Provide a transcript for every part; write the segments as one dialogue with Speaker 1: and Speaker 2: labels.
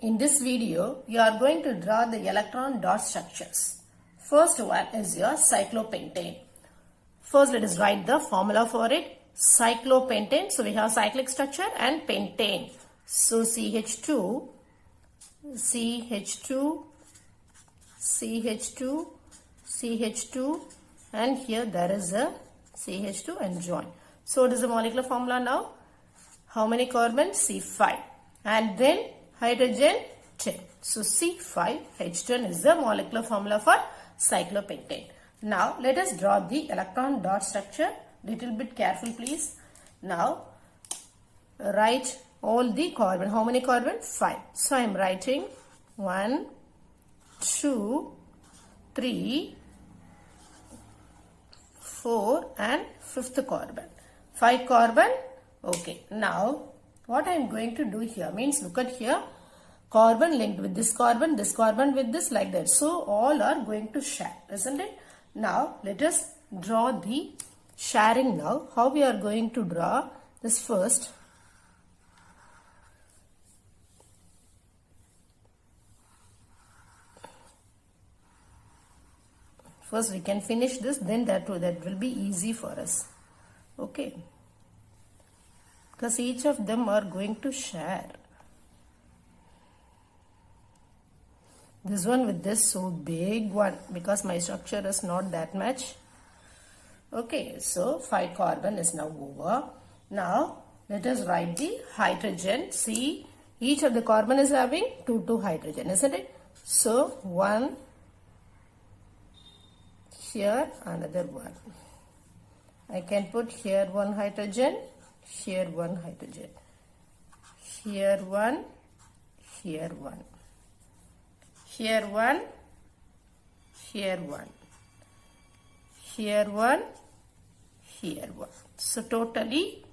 Speaker 1: In this video, you are going to draw the electron dot structures. First one is your cyclopentane. First, let us write the formula for it. Cyclopentane. So, we have cyclic structure and pentane. So, CH2, CH2, CH2, CH2, and here there is a CH2 and join. So, what is the molecular formula now? How many carbons? C5. And then hydrogen 10. So, C5H10 is the molecular formula for cyclopentane. Now, let us draw the electron dot structure. Little bit careful, please. Now, write all the carbon. How many carbon? 5. So, I am writing 1, 2, 3, 4 and 5th carbon. 5 carbon. Okay. Now, what I am going to do here means, look at here. Carbon linked with this carbon with this, like that. So, all are going to share, isn't it? Now, let us draw the sharing now. How we are going to draw this first? First, we can finish this, then that will be easy for us. Okay. Because each of them are going to share. This one with this so big one, because my structure is not that much. Okay, so 5 carbon is now over. Now, let us write the hydrogen. See, each of the carbon is having 2 hydrogen, isn't it? So, 1 here, another 1. I can put here 1 hydrogen, here 1 hydrogen, here 1, here 1, here 1, here 1, here 1, here 1. So, totally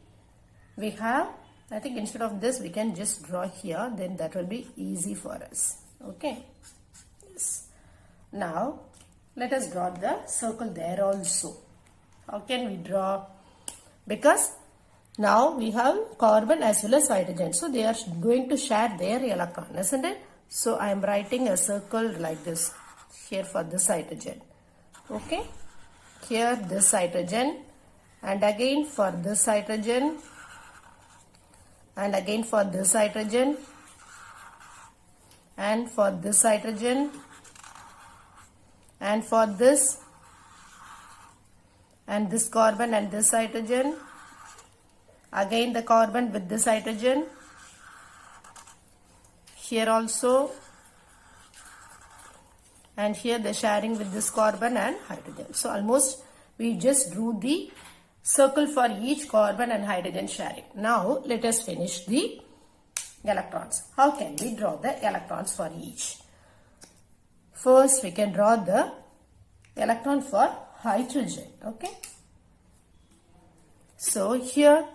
Speaker 1: we have, I think instead of this we can just draw here, then that will be easy for us. Okay. Yes. Now, let us draw the circle there also. How can we draw? Because now we have carbon as well as hydrogen. So, they are going to share their electron, isn't it? So, I am writing a circle like this here for this hydrogen. Okay. Here this hydrogen, and again for this hydrogen, and again for this hydrogen, and for this hydrogen, and for this, and this carbon and this hydrogen, again the carbon with this hydrogen, here also, and here the sharing with this carbon and hydrogen. So, almost we just drew the circle for each carbon and hydrogen sharing. Now, let us finish the electrons. How can we draw the electrons for each? First, we can draw the electron for hydrogen. Okay. So, here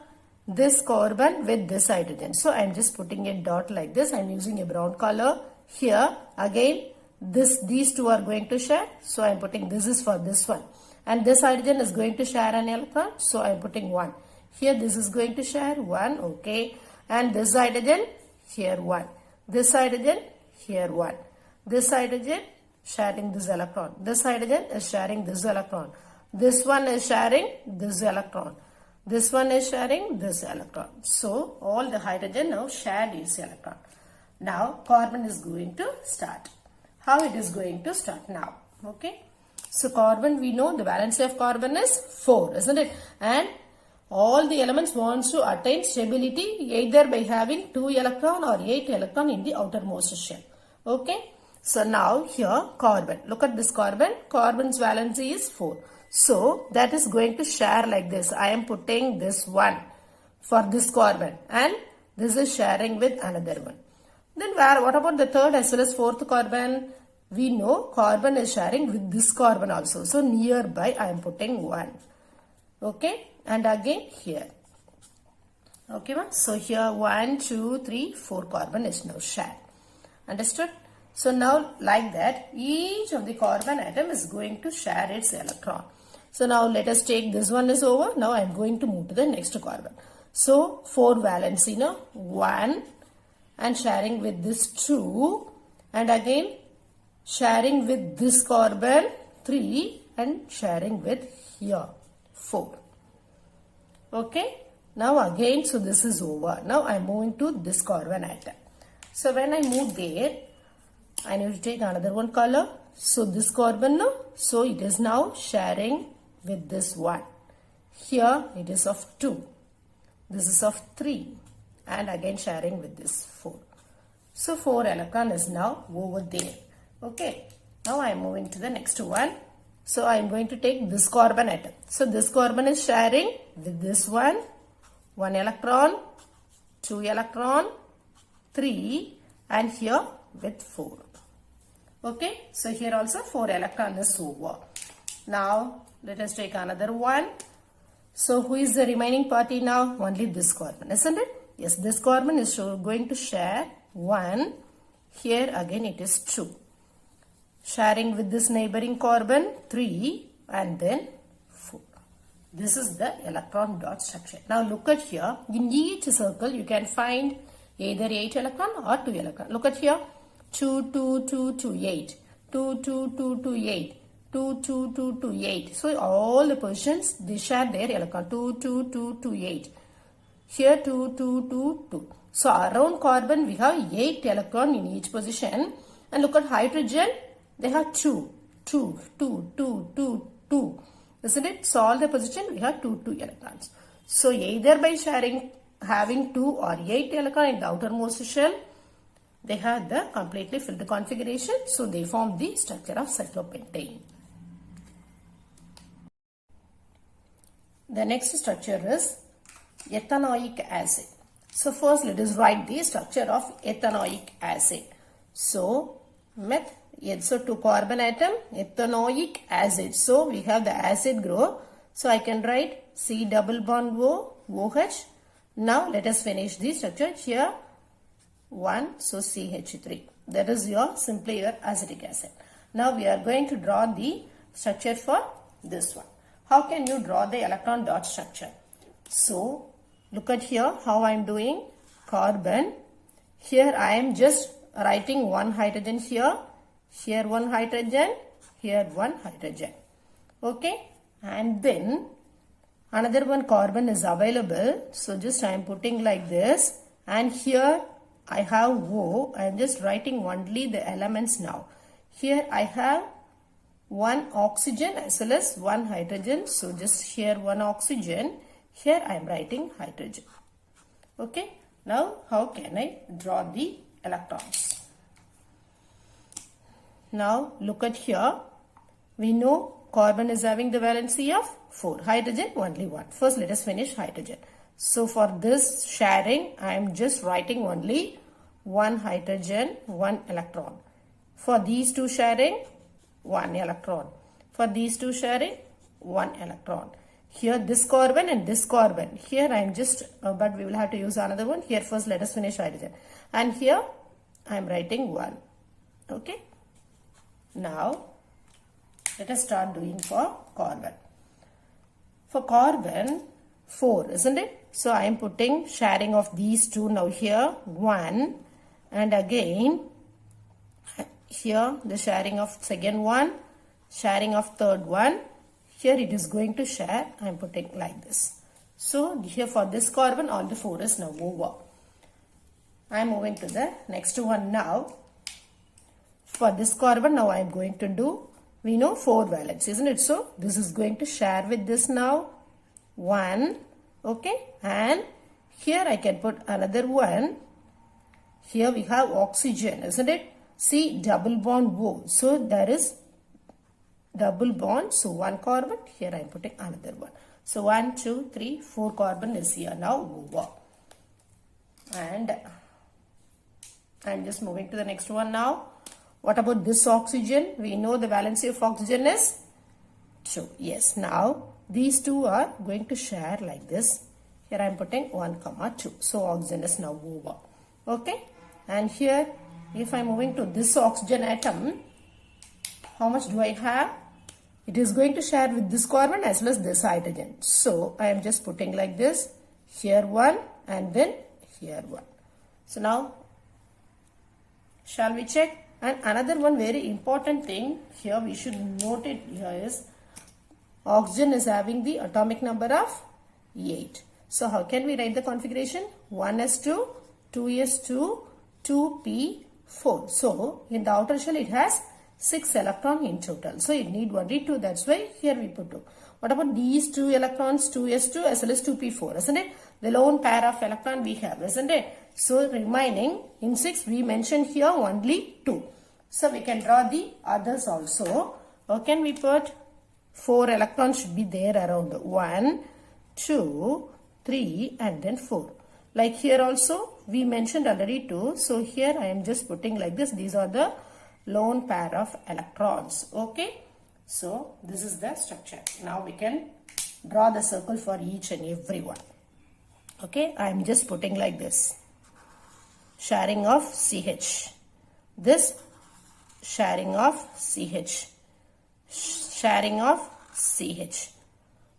Speaker 1: this carbon with this hydrogen. So, I am just putting a dot like this. I am using a brown color. Here, again, these two are going to share. So, I am putting this is for this one. And this hydrogen is going to share an electron. So, I am putting 1. Here, this is going to share 1. Okay. And this hydrogen, here 1. This hydrogen, here 1. This hydrogen sharing this electron. This hydrogen is sharing this electron. This one is sharing this electron. This one is sharing this electron. So, all the hydrogen now shared its electron. Now, carbon is going to start. How it is going to start now? Okay. So, carbon, we know the valency of carbon is 4, isn't it? And all the elements wants to attain stability either by having 2 electron or 8 electron in the outermost shell. Okay. So, now here carbon. Look at this carbon. Carbon's valency is 4. So, that is going to share like this. I am putting this 1 for this carbon and this is sharing with another one. Then what about the third as well as fourth carbon? We know carbon is sharing with this carbon also. So, nearby I am putting 1. Okay. And again here. Okay. So, here 1, 2, 3, 4 carbon is now shared. Understood? So, now like that each of the carbon atom is going to share its electron. So, now let us take this one is over. Now, I am going to move to the next carbon. So, 4 valency now 1, and sharing with this 2, and again sharing with this carbon 3, and sharing with here 4. Okay, now again, so this is over. Now I am moving to this carbon atom. So when I move there, I need to take another one color. So this carbon, no, so it is now sharing with this one. Here it is of 2. This is of 3, and again sharing with this 4. So 4 electron is now over there. Okay, now I am moving to the next one. So I am going to take this carbon atom. So this carbon is sharing with this one, 1 electron, 2 electron, 3, and here with 4. Okay, so here also 4 electron is over. Now let us take another one. So who is the remaining party now? Only this carbon, isn't it? Yes, this carbon is going to share 1. Here again it is 2. Sharing with this neighboring carbon 3, and then 4. This is the electron dot structure. Now look at here. In each circle you can find either 8 electron or 2 electron. Look at here. 2, 2, 2, 2, 8. 2, 2, 2, 2, 8. 2, 2, 2, 2, 8. So all the positions, they share their electron. 2, 2, 2, 2, 8. Here 2, 2, 2, 2. So around carbon we have 8 electron in each position. And look at hydrogen. They have 2, 2, 2, 2, 2, 2. Isn't it? So all the position we have 2, 2 electrons. So either by having 2 or 8 electron in the outermost shell, they have the completely filled configuration. So they form the structure of cyclopentane. The next structure is ethanoic acid. So first let us write the structure of ethanoic acid. So so 2 carbon atom, ethanoic acid. So we have the acid group. So I can write C double bond O, OH. Now let us finish the structure. Here 1, so CH3. That is simply your acetic acid. Now we are going to draw the structure for this one. How can you draw the electron dot structure? So look at here how I am doing. Carbon. Here I am just writing 1 hydrogen here. Here 1 hydrogen, here 1 hydrogen. Okay, and then another one carbon is available. So just I am putting like this, and here I have O. I am just writing only the elements now. Here I have 1 oxygen as well as 1 hydrogen. So just here 1 oxygen. Here I am writing hydrogen. Okay, now how can I draw the electrons? Now look at here. We know carbon is having the valency of 4. Hydrogen only 1. First let us finish hydrogen. So for this sharing I am just writing only 1 hydrogen, 1 electron. For these two sharing 1 electron. For these two sharing 1 electron. Here this carbon and this carbon. Here I am just but we will have to use another one. Here first let us finish hydrogen. And here I am writing 1. Okay. Now, let us start doing for carbon. For carbon, 4, isn't it? So, I am putting sharing of these two now here, 1. And again, here the sharing of second one, sharing of third one. Here it is going to share, I am putting like this. So, here for this carbon, all the 4 is now over. I am moving to the next one now. For this carbon, now I am going to do, we know 4 valence, isn't it? So, this is going to share with this now, 1, okay, and here I can put another one. Here we have oxygen, isn't it? See, double bond O. So, there is double bond. So, 1 carbon, here I am putting another one. So, 1, 2, 3, 4 carbon is here now over. And I am just moving to the next one now. What about this oxygen? We know the valency of oxygen is 2. Yes, now these two are going to share like this. Here I am putting 1, 2. So oxygen is now over. Okay. And here if I am moving to this oxygen atom, how much do I have? It is going to share with this carbon as well as this hydrogen. So I am just putting like this. Here 1 and then here 1. So now Shall we check? And another one very important thing here we should note it here is oxygen is having the atomic number of 8. So how can we write the configuration? 1s2, 2s2, 2p4. So in the outer shell it has 6 electrons in total. So it need only 2. That's why here we put 2. What about these 2 electrons, 2s2 as well as 2p4, isn't it? The lone pair of electron we have, isn't it? So remaining in 6 we mentioned here only 2. So we can draw the others also. How can we put 4 electrons should be there around 1, 2, 3 and then 4. Like here also we mentioned already 2. So here I am just putting like this. These are the lone pair of electrons. Okay. So this is the structure. Now we can draw the circle for each and every one. Okay. I am just putting like this. Sharing of CH. This sharing of CH. Sharing of CH.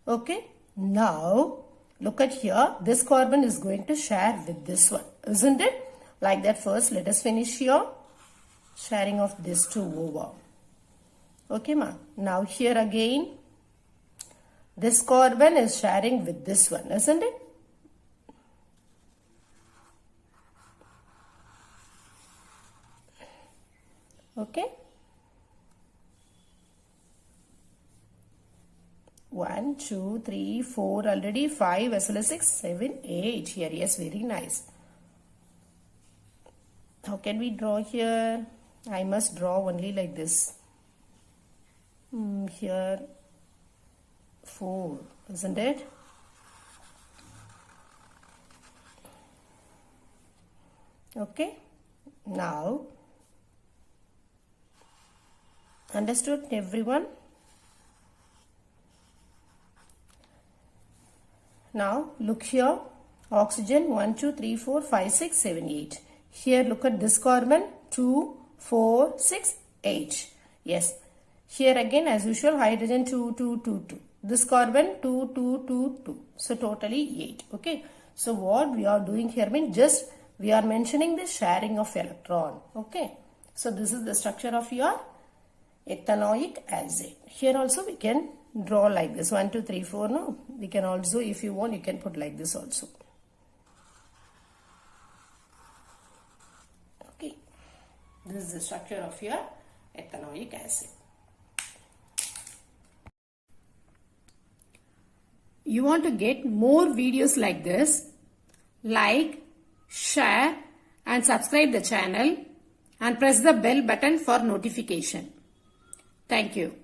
Speaker 1: Okay. Now look at here. This carbon is going to share with this one. Isn't it? Like that first let us finish here. Sharing of this two over. Okay ma. Now here again. This carbon is sharing with this one. Isn't it? Okay. 1, 2, 3, 4 already, 5 as well as 6, 7, 8 here. Yes, very nice. How can we draw here? I must draw only like this. Here 4, isn't it? Okay. Now, understood everyone? Now look here, oxygen 1, 2, 3, 4, 5, 6, 7, 8. Here look at this carbon 2, 4, 6, 8. Yes. Here again as usual hydrogen 2, 2, 2, 2. This carbon 2, 2, 2, 2. So totally 8. Okay. So what we are doing here means just we are mentioning the sharing of electron. Okay. So this is the structure of your ethanoic acid. Here also we can draw like this 1, 2, 3, 4. No, we can also, if you want, you can put like this also. Okay, this is the structure of your ethanoic acid. You want to get more videos like this? Like, share and subscribe the channel and press the bell button for notification. Thank you.